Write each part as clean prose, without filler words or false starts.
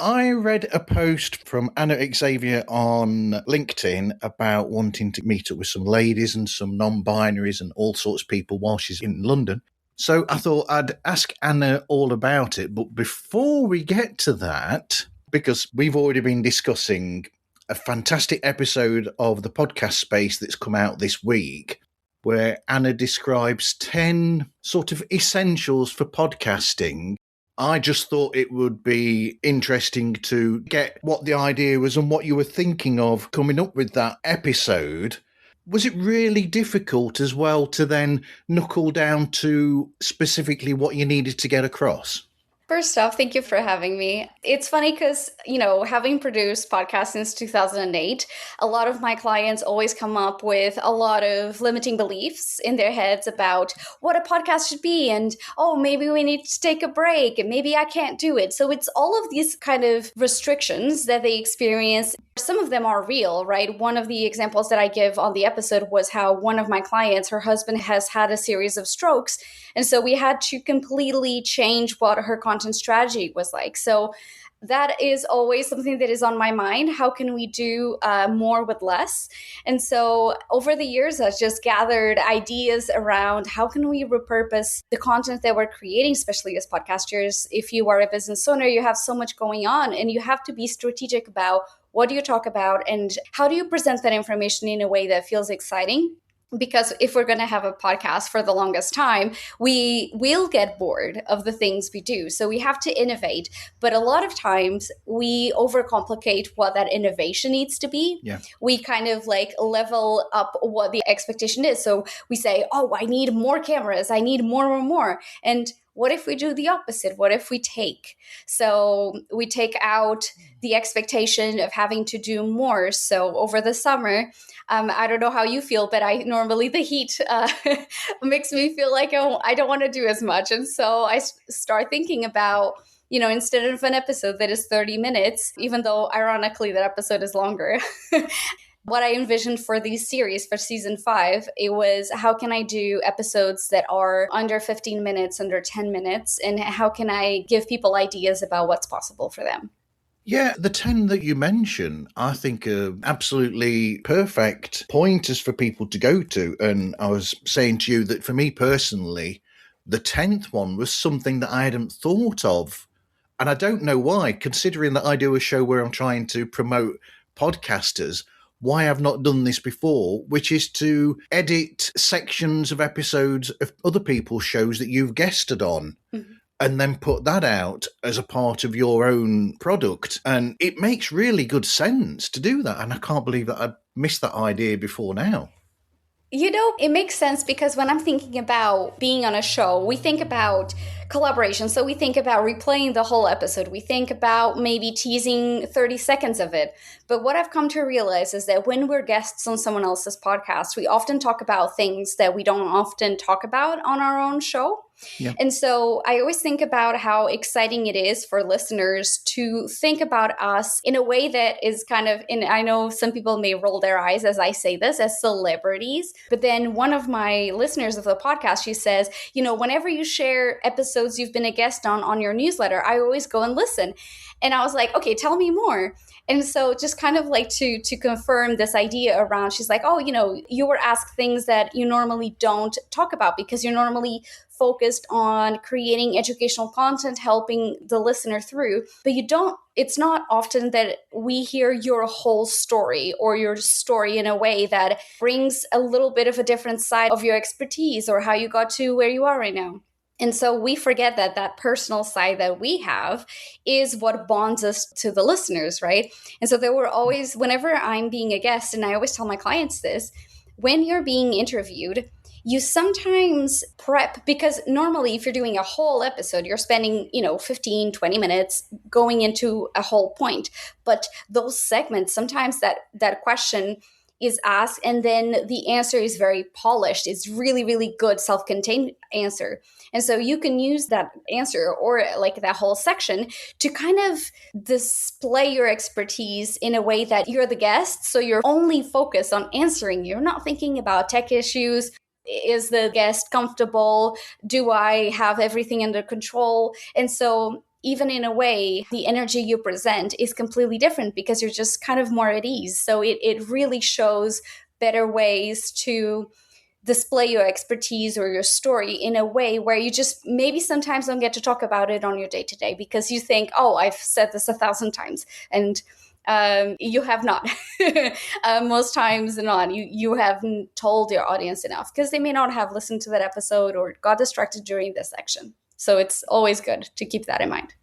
I read a post from Anna Xavier on LinkedIn about wanting to meet up with some ladies and some non-binaries and all sorts of people while she's in London. So I thought I'd ask Anna all about it. But before we get to that, because we've already been discussing a fantastic episode of the podcast space that's come out this week, where Anna describes 10 sort of essentials for podcasting. I just thought it would be interesting to get what the idea was and what you were thinking of coming up with that episode. Was it really difficult as well to then knuckle down to specifically what you needed to get across? First off, thank you for having me. It's funny because, having produced podcasts since 2008, a lot of my clients always come up with a lot of limiting beliefs in their heads about what a podcast should be. And, maybe we need to take a break and maybe I can't do it. So it's all of these kind of restrictions that they experience. Some of them are real, right? One of the examples that I give on the episode was how one of my clients, her husband has had a series of strokes. And so we had to completely change what her content strategy was like. So that is always something that is on my mind. How can we do more with less? And so over the years, I've just gathered ideas around how can we repurpose the content that we're creating, especially as podcasters. If you are a business owner, you have so much going on and you have to be strategic about what do you talk about and how do you present that information in a way that feels exciting? Because if we're going to have a podcast for the longest time, we will get bored of the things we do. So we have to innovate. But a lot of times we overcomplicate what that innovation needs to be. Yeah. We kind of level up what the expectation is. So we say, I need more cameras. I need more. And what if we do the opposite? What if we take? So we take out the expectation of having to do more. So over the summer, I don't know how you feel, but normally the heat makes me feel like I don't want to do as much. And so I start thinking about, instead of an episode that is 30 minutes, even though ironically that episode is longer, what I envisioned for these series for season 5, it was how can I do episodes that are under 15 minutes, under 10 minutes, and how can I give people ideas about what's possible for them? Yeah, the 10 that you mention, I think are absolutely perfect pointers for people to go to. And I was saying to you that for me personally, the 10th one was something that I hadn't thought of. And I don't know why, considering that I do a show where I'm trying to promote podcasters, why I've not done this before, which is to edit sections of episodes of other people's shows that you've guested on. Mm-hmm. And then put that out as a part of your own product. And it makes really good sense to do that. And I can't believe that I missed that idea before now. It makes sense because when I'm thinking about being on a show, we think about collaboration. So we think about replaying the whole episode. We think about maybe teasing 30 seconds of it. But what I've come to realize is that when we're guests on someone else's podcast, we often talk about things that we don't often talk about on our own show. Yeah. And so I always think about how exciting it is for listeners to think about us in a way that is kind of, and I know some people may roll their eyes as I say this, as celebrities. But then one of my listeners of the podcast, she says, whenever you share episodes you've been a guest on your newsletter, I always go and listen. And I was like, okay, tell me more. And so just kind of to confirm this idea around, she's like, you were asked things that you normally don't talk about because you're normally focused on creating educational content, helping the listener through, but it's not often that we hear your whole story or your story in a way that brings a little bit of a different side of your expertise or how you got to where you are right now. And so we forget that personal side that we have is what bonds us to the listeners, right? And so there were always, whenever I'm being a guest, and I always tell my clients this, when you're being interviewed, you sometimes prep, because normally if you're doing a whole episode, you're spending, 15, 20 minutes going into a whole point. But those segments, sometimes that question is asked and then the answer is very polished. It's really, really good self-contained answer. And so you can use that answer or that whole section to kind of display your expertise in a way that you're the guest. So you're only focused on answering. You're not thinking about tech issues. Is the guest comfortable? Do I have everything under control? And so even in a way, the energy you present is completely different because you're just kind of more at ease. So it really shows better ways to display your expertise or your story in a way where you just maybe sometimes don't get to talk about it on your day-to-day because you think, oh, I've said this 1,000 times. And you have not. Most times not. You haven't told your audience enough because they may not have listened to that episode or got distracted during this section. So it's always good to keep that in mind.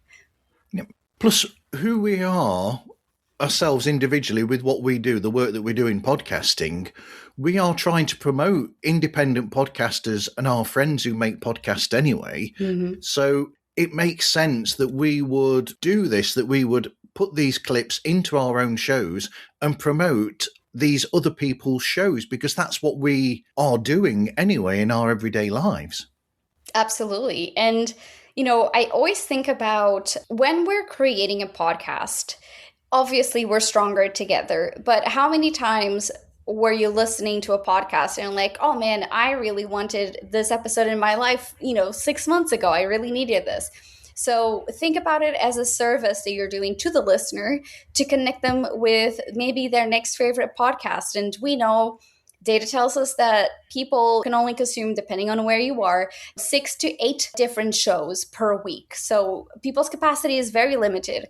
Yeah. Plus, who we are ourselves individually with what we do, the work that we do in podcasting, we are trying to promote independent podcasters and our friends who make podcasts anyway. Mm-hmm. So it makes sense that we would do this, that we would put these clips into our own shows and promote these other people's shows, because that's what we are doing anyway in our everyday lives. Absolutely. And, I always think about when we're creating a podcast, obviously we're stronger together, but how many times were you listening to a podcast and like, oh man, I really wanted this episode in my life, 6 months ago, I really needed this. So think about it as a service that you're doing to the listener to connect them with maybe their next favorite podcast. And we know data tells us that people can only consume, depending on where you are, 6 to 8 different shows per week. So people's capacity is very limited.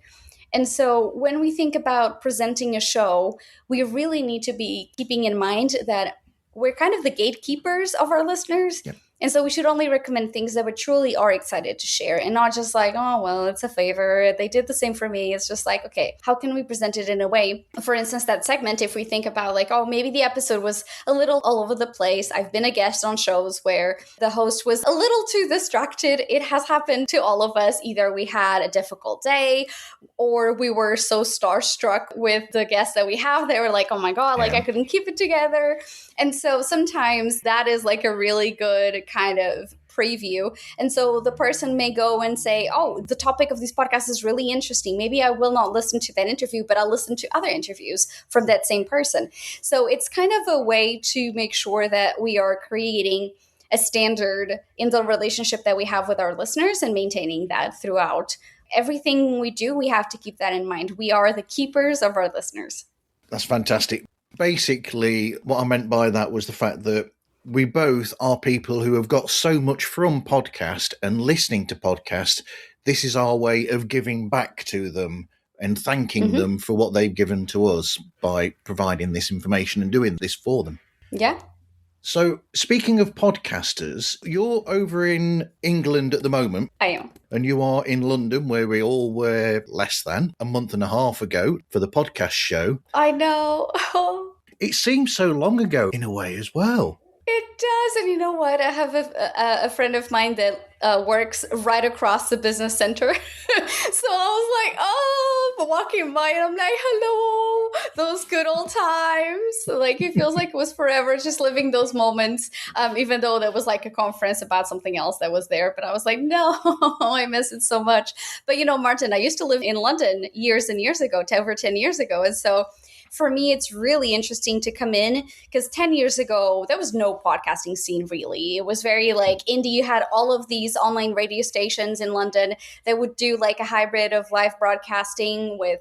And so when we think about presenting a show, we really need to be keeping in mind that we're kind of the gatekeepers of our listeners. Yep. And so we should only recommend things that we truly are excited to share and not just like, oh, well, it's a favor. They did the same for me. It's just like, okay, how can we present it in a way? For instance, that segment, if we think about like, oh, maybe the episode was a little all over the place. I've been a guest on shows where the host was a little too distracted. It has happened to all of us. Either we had a difficult day or we were so starstruck with the guests that we have. They were like, oh my God, like I couldn't keep it together. And so sometimes that is like a really good kind of preview. And so the person may go and say, oh, the topic of this podcast is really interesting. Maybe I will not listen to that interview, but I'll listen to other interviews from that same person. So it's kind of a way to make sure that we are creating a standard in the relationship that we have with our listeners and maintaining that throughout. Everything we do, we have to keep that in mind. We are the keepers of our listeners. That's fantastic. Basically, what I meant by that was the fact that we both are people who have got so much from podcast and listening to podcasts. This is our way of giving back to them and thanking them for what they've given to us by providing this information and doing this for them. Yeah. So speaking of podcasters, you're over in England at the moment. I am. And you are in London, where we all were less than a month and a half ago for the podcast show. I know. It seems so long ago in a way as well. It does. And you know what? I have a friend of mine that works right across the business center. So I was like, oh, walking by and I'm like, hello, those good old times. Like it feels like it was forever just living those moments, even though there was like a conference about something else that was there. But I was like, no, I miss it so much. But Martin, I used to live in London years and years ago, over 10 years ago. And so for me, it's really interesting to come in because 10 years ago, there was no podcasting scene really. It was very like indie. You had all of these online radio stations in London that would do like a hybrid of live broadcasting with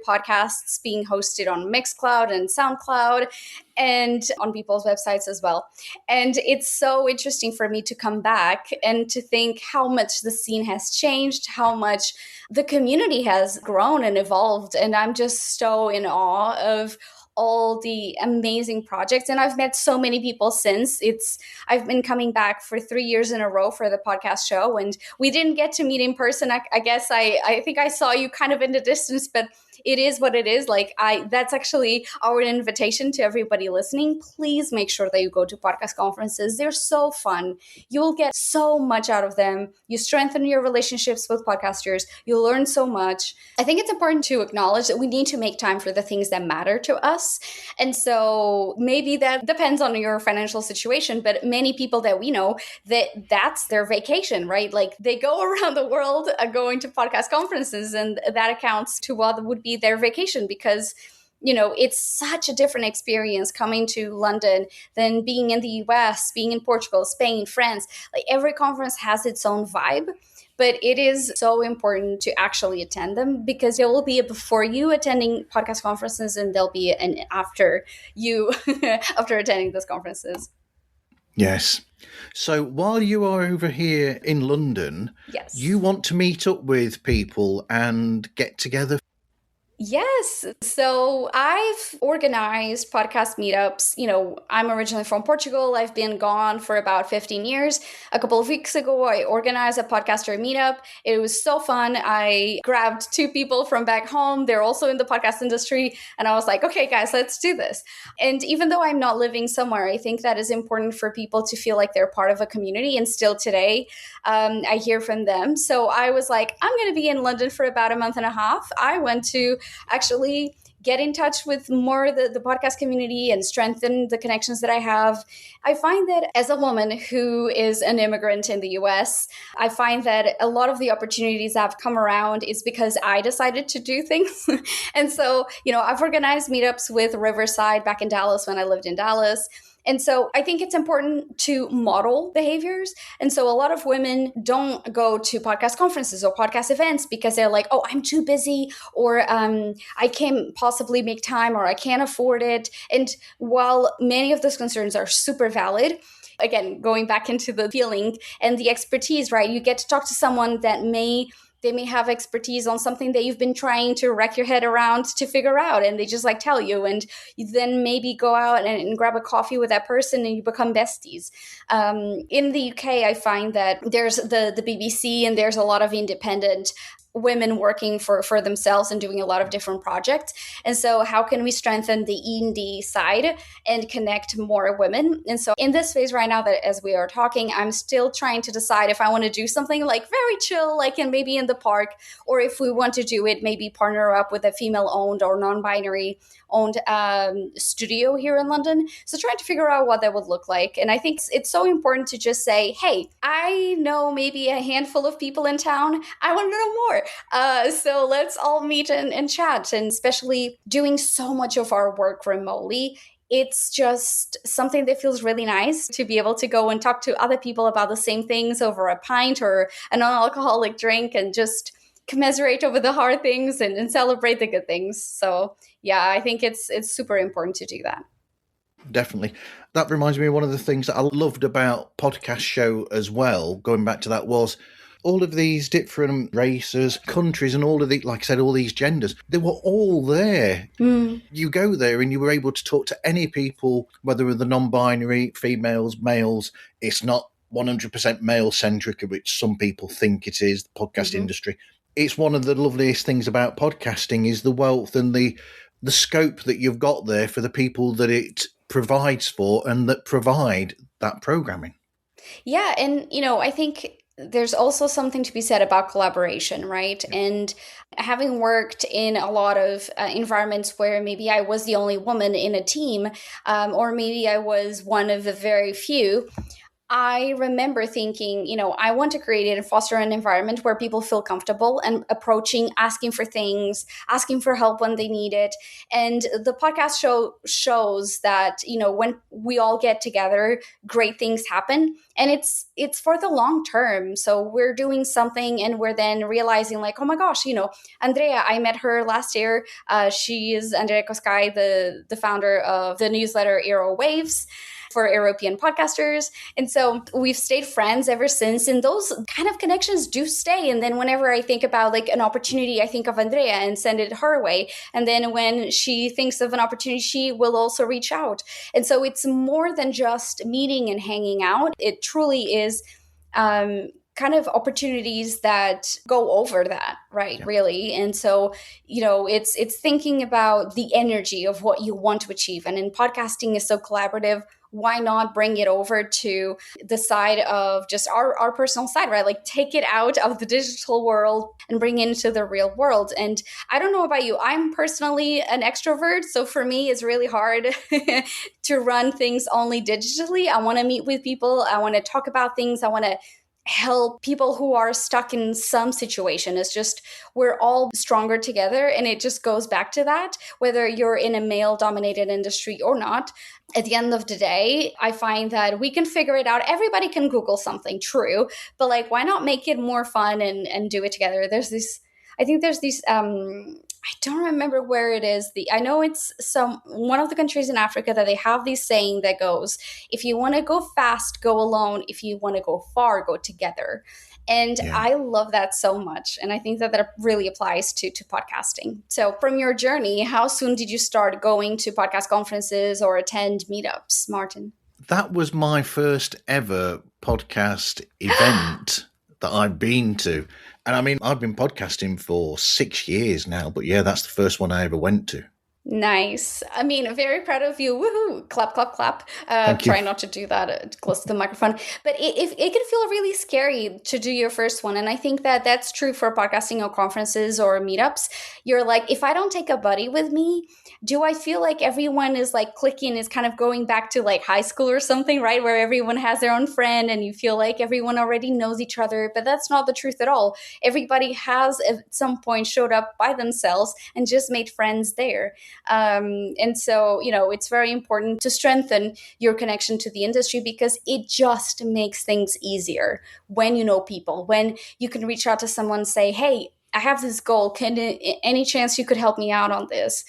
podcasts being hosted on Mixcloud and SoundCloud and on people's websites as well. And it's so interesting for me to come back and to think how much the scene has changed, how much the community has grown and evolved. And I'm just so in awe of all the amazing projects. And I've met so many people since. I've been coming back for 3 years in a row for the podcast show. And we didn't get to meet in person. I guess I think I saw you kind of in the distance, but it is what it is. Like that's actually our invitation to everybody listening. Please make sure that you go to podcast conferences. They're so fun. You will get so much out of them. You strengthen your relationships with podcasters. You learn so much. I think it's important to acknowledge that we need to make time for the things that matter to us. And so maybe that depends on your financial situation, but many people that we know that's their vacation, right? Like they go around the world going to podcast conferences, and that accounts to what would be their vacation because it's such a different experience coming to London than being in the US, being in Portugal, Spain, France. Like every conference has its own vibe. But it is so important to actually attend them, because there will be a before you attending podcast conferences, and there'll be an after you after attending those conferences. Yes. So while you are over here in London, Yes, you want to meet up with people and get together? Yes. So I've organized podcast meetups. I'm originally from Portugal. I've been gone for about 15 years. A couple of weeks ago, I organized a podcaster meetup. It was so fun. I grabbed two people from back home. They're also in the podcast industry. And I was like, okay, guys, let's do this. And even though I'm not living somewhere, I think that is important for people to feel like they're part of a community. And still today, I hear from them. So I was like, I'm going to be in London for about a month and a half. I went to actually get in touch with more the podcast community and strengthen the connections that I have. I find that as a woman who is an immigrant in the US, I find that a lot of the opportunities that have come around is because I decided to do things. And so, I've organized meetups with Riverside back in Dallas when I lived in Dallas. And so I think it's important to model behaviors. And so a lot of women don't go to podcast conferences or podcast events because they're like, oh, I'm too busy, or I can't possibly make time, or I can't afford it. And while many of those concerns are super valid, again, going back into the feeling and the expertise, right? You get to talk to someone that they may have expertise on something that you've been trying to wreck your head around to figure out, and they just tell you, and you then maybe go out and grab a coffee with that person and you become besties. In the UK, I find that there's the BBC, and there's a lot of independent women working for themselves and doing a lot of different projects. And so how can we strengthen the indie side and connect more women? And so in this phase right now that as we are talking, I'm still trying to decide if I want to do something very chill, maybe in the park, or if we want to do it, maybe partner up with a female-owned or non-binary owned studio here in London. So trying to figure out what that would look like. And I think it's so important to just say, hey, I know maybe a handful of people in town. I want to know more. So let's all meet and chat. And especially doing so much of our work remotely, it's just something that feels really nice to be able to go and talk to other people about the same things over a pint or a non-alcoholic drink, and just commiserate over the hard things and celebrate the good things. So yeah, I think it's super important to do that. Definitely. That reminds me of one of the things that I loved about podcast show as well, going back to that, was all of these different races, countries, and all of the, like I said, all these genders, they were all there. You go there and you were able to talk to any people, whether they're non-binary, females, males. It's not 100% male-centric, which some people think it is, the podcast industry. It's one of the loveliest things about podcasting is the wealth and the scope that you've got there for the people that it provides for and that provide that programming. Yeah. And, I think there's also something to be said about collaboration, right? Yeah. And having worked in a lot of environments where maybe I was the only woman in a team, or maybe I was one of the very few, I remember thinking, I want to create and foster an environment where people feel comfortable and approaching, asking for things, asking for help when they need it. And the podcast show shows that, when we all get together, great things happen. And it's for the long term. So we're doing something and we're then realizing oh my gosh, Andrea, I met her last year. She is Andrea Koskai, the founder of the newsletter Aero Waves for European podcasters. And so we've stayed friends ever since. And those kind of connections do stay. And then whenever I think about an opportunity, I think of Andrea and send it her way. And then when she thinks of an opportunity, she will also reach out. And so it's more than just meeting and hanging out. It truly is kind of opportunities that go over that, right? Yeah. Really. And so, it's thinking about the energy of what you want to achieve. And in podcasting is so collaborative. Why not bring it over to the side of just our personal side, right? Take it out of the digital world and bring it into the real world. And I don't know about you, I'm personally an extrovert. So for me, it's really hard to run things only digitally. I want to meet with people. I want to talk about things. I want to help people who are stuck in some situation. It's just we're all stronger together, and it just goes back to that, whether you're in a male dominated industry or not. At the end of the day, I find that we can figure it out. Everybody can Google something, true, but like, why not make it more fun and do it together? I think there's these I don't remember where it is. I know it's one of the countries in Africa that they have this saying that goes, if you want to go fast, go alone. If you want to go far, go together. And I love that so much. And I think that really applies to podcasting. So from your journey, how soon did you start going to podcast conferences or attend meetups, Martin? That was my first ever podcast event that I've been to. And I mean, I've been podcasting for 6 years now, but yeah, that's the first one I ever went to. Nice. I mean, very proud of you. Woohoo! Clap, clap, clap. Try not to do that close to the microphone. But it can feel really scary to do your first one. And I think that that's true for podcasting or conferences or meetups. You're like, if I don't take a buddy with me, do I feel like everyone is like clicking, is kind of going back to like high school or something, right? Where everyone has their own friend and you feel like everyone already knows each other. But that's not the truth at all. Everybody has at some point showed up by themselves and just made friends there. And so, it's very important to strengthen your connection to the industry, because it just makes things easier when you know people, when you can reach out to someone and say, hey, I have this goal. Any chance you could help me out on this?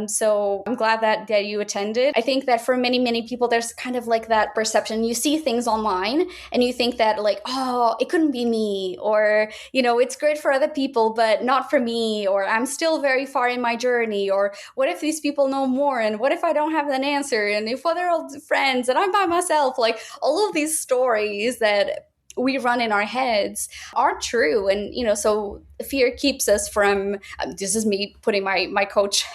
So I'm glad that you attended. I think that for many, many people, there's kind of like that perception. You see things online and you think that like, oh, it couldn't be me, or, it's great for other people, but not for me, or I'm still very far in my journey, or what if these people know more? And what if I don't have an answer? And if they're all friends and I'm by myself, like all of these stories that we run in our heads are true. And, so fear keeps us from, this is me putting my coach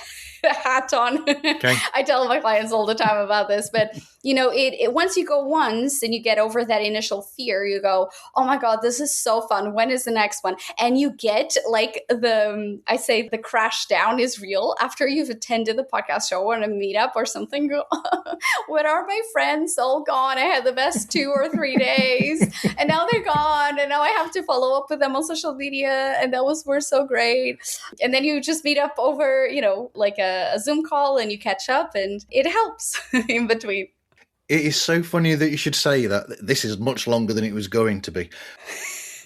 hat on. Okay. I tell my clients all the time about this, but it once you go once and you get over that initial fear, you go, oh my God, this is so fun. When is the next one? And you get like I say the crash down is real after you've attended the podcast show or a meetup or something. What are my friends all gone? I had the best 2 or 3 days and now they're gone. And now I have to follow up with them on social media. And were so great. And then you just meet up over, like a Zoom call and you catch up, and it helps in between. It is so funny that you should say that. This is much longer than it was going to be.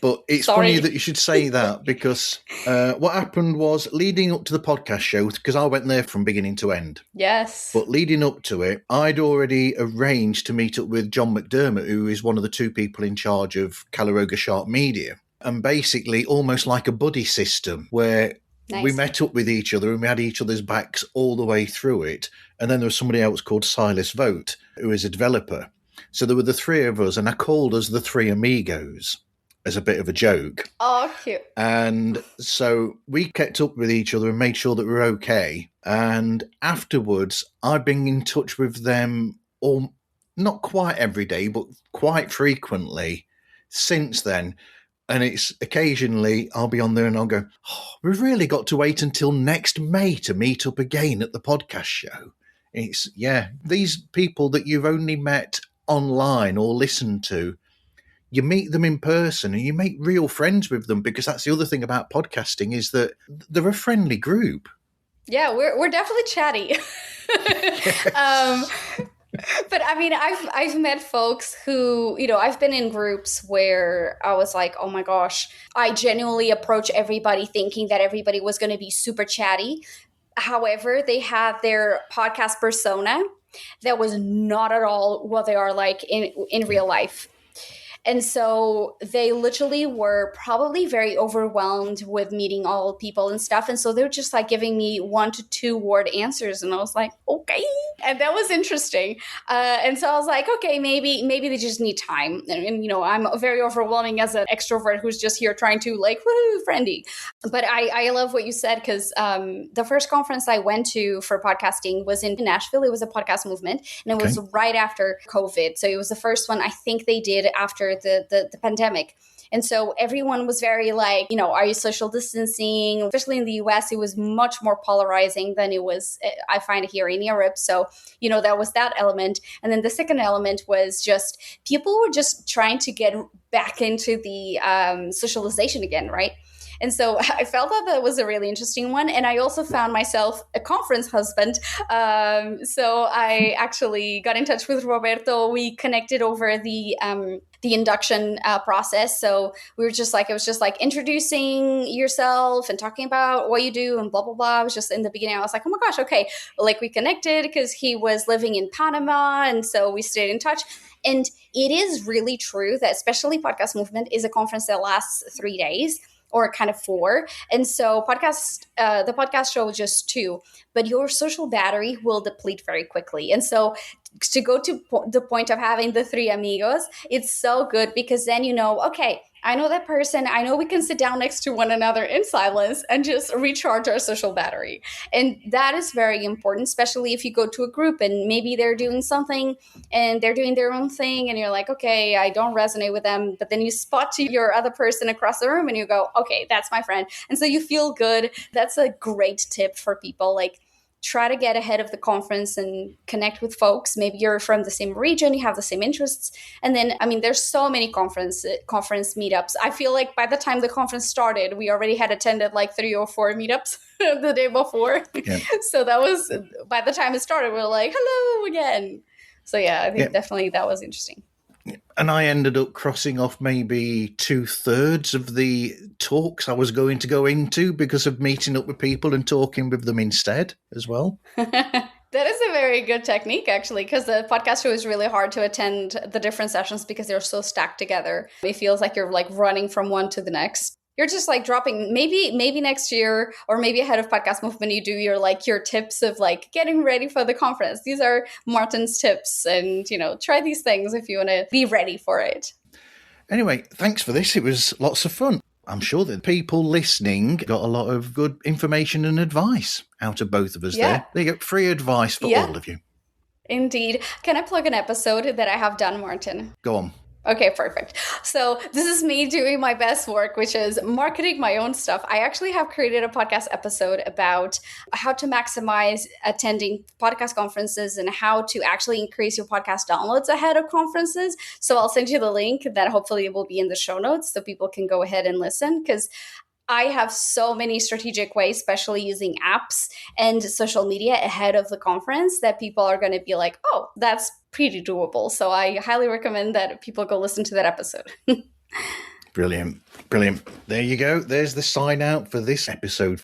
But it's funny that you should say that, because what happened was, leading up to the podcast show, because I went there from beginning to end. Yes. But leading up to it, I'd already arranged to meet up with John McDermott, who is one of the 2 people in charge of Calaroga Sharp Media. And basically almost like a buddy system where we met up with each other and we had each other's backs all the way through it. And then there was somebody else called Silas Vogt, who is a developer. So there were the 3 of us, and I called us the 3 amigos as a bit of a joke. Oh, cute. And so we kept up with each other and made sure that we were okay. And afterwards, I've been in touch with them not quite every day, but quite frequently since then. And it's occasionally I'll be on there and I'll go, oh, we've really got to wait until next May to meet up again at the podcast show. It's, these people that you've only met online or listened to, you meet them in person and you make real friends with them, because that's the other thing about podcasting, is that they're a friendly group. Yeah, we're definitely chatty. But I mean, I've met folks who, I've been in groups where I was like, oh my gosh, I genuinely approach everybody thinking that everybody was going to be super chatty. However, they had their podcast persona that was not at all what they are like in real life. And so they literally were probably very overwhelmed with meeting all people and stuff. And so they were just like giving me 1 to 2 word answers. And I was like, okay. And that was interesting. And so I was like, okay, maybe they just need time. And I'm very overwhelming as an extrovert who's just here trying to like, woohoo, friendly. But I love what you said, because the first conference I went to for podcasting was in Nashville. It was a podcast movement. And it was right after COVID. So it was the first one I think they did after the pandemic. And so everyone was very like, are you social distancing? Especially in the US, it was much more polarizing than it was, I find, here in Europe. So, that was that element. And then the second element was just people were just trying to get back into the socialization again, right? And so I felt that was a really interesting one. And I also found myself a conference husband. So I actually got in touch with Roberto. We connected over the induction process. So we were just like, it was just like introducing yourself and talking about what you do and blah, blah, blah. I was just in the beginning, I was like, oh my gosh, okay. Like we connected because he was living in Panama. And so we stayed in touch. And it is really true that especially Podcast Movement is a conference that lasts 3 days. Or kind of 4. And so the podcast show is just 2, but your social battery will deplete very quickly. And so to go to the point of having the 3 amigos, it's so good because then okay, I know that person. I know we can sit down next to one another in silence and just recharge our social battery. And that is very important, especially if you go to a group and maybe they're doing something and they're doing their own thing and you're like, okay, I don't resonate with them. But then you spot to your other person across the room and you go, okay, that's my friend. And so you feel good. That's a great tip for people. Like, try to get ahead of the conference and connect with folks. Maybe you're from the same region, you have the same interests. And then, there's so many conference meetups. I feel like by the time the conference started, we already had attended like 3 or 4 meetups the day before. Yeah. So that was, by the time it started, we were like, hello again. So yeah, I think definitely that was interesting. And I ended up crossing off maybe 2/3 of the talks I was going to go into because of meeting up with people and talking with them instead as well. That is a very good technique, actually, because the podcast show is really hard to attend the different sessions because they're so stacked together. It feels like you're like running from one to the next. You're just like dropping maybe next year or maybe ahead of Podcast Movement, you do your tips of like getting ready for the conference. These are Martin's tips and, try these things if you want to be ready for it. Anyway, thanks for this. It was lots of fun. I'm sure that people listening got a lot of good information and advice out of both of us there. They get free advice for all of you. Indeed. Can I plug an episode that I have done, Martin? Go on. Okay, perfect. So this is me doing my best work, which is marketing my own stuff. I actually have created a podcast episode about how to maximize attending podcast conferences and how to actually increase your podcast downloads ahead of conferences. So I'll send you the link that hopefully will be in the show notes so people can go ahead and listen, because I have so many strategic ways, especially using apps and social media ahead of the conference, that people are going to be like, oh, that's pretty doable. So I highly recommend that people go listen to that episode. Brilliant. There you go. There's the sign out for this episode.